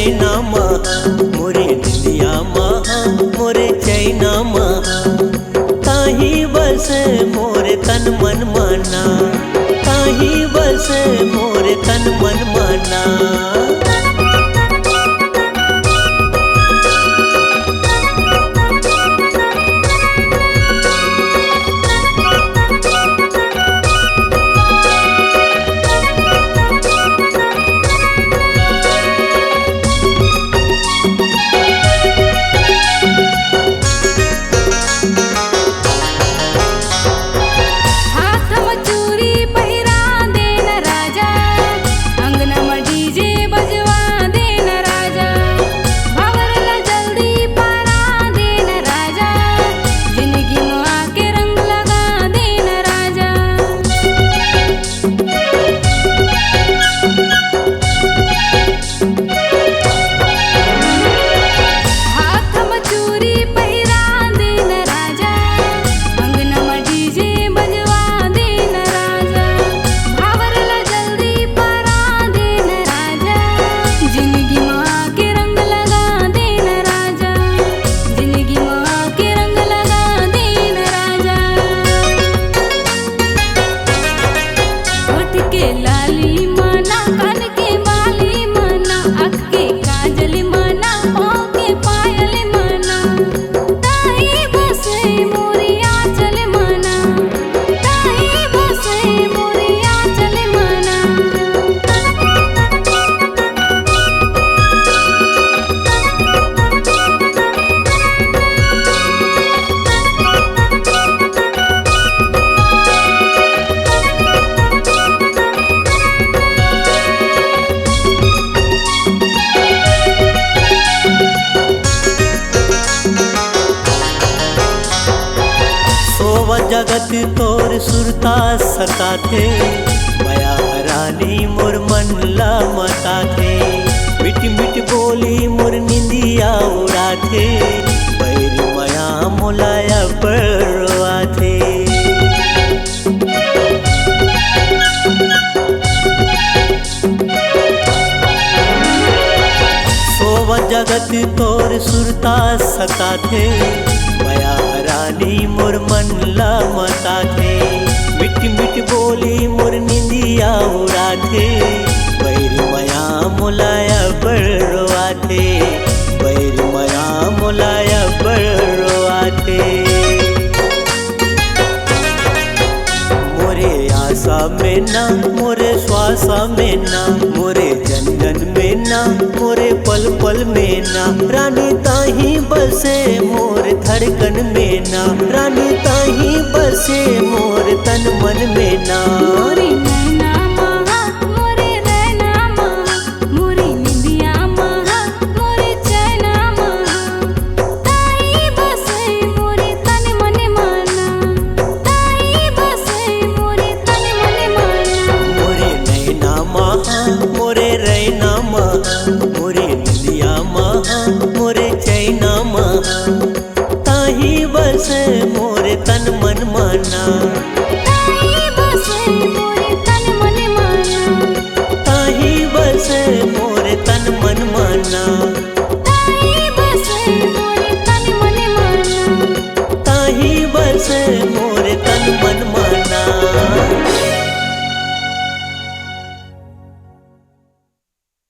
रैना महा, मोरे निंदिया महा, मोरे चैना महा, ताही बसे मोरे तन मन माना, ताही बसे मोरे तन मन माना। जगत तोर सुरता सका थे, माया रानी मोर मन ला मता थे, मिट मिट बोली मोर निंदिया उड़ा थे, बैर माया मोलाया परवा थे। सोवा जगत तोर सुरता सका थे, माया रानी मोर मन ला मता थे, मिट मिट बोली मोर निंदिया उड़ा थे, बैर माया मोलाया बड़वा थे, बैर माया मोलाया बड़वा थे। मोरे आशा में ना, मोरे श्वासा में ना, मोरे जन जन में ना, मोरे पल पल में ना, रानी ताही बसे मोर धड़कन में ना, रानी ताही बसे मोर तन मन में ना। मोरी नैना महा, मोरे रैना महा, मोरी निंदिया महा, मोरे चैना महा, ताही बसे मोरे तन मन माना, ताही बसे मोरे तन मन माना। मोरे नैना महा, मोरे रैना महा, मोरे निंदिया महा, मोरे चैना महा, ताही बसे मोरे तन मन माना।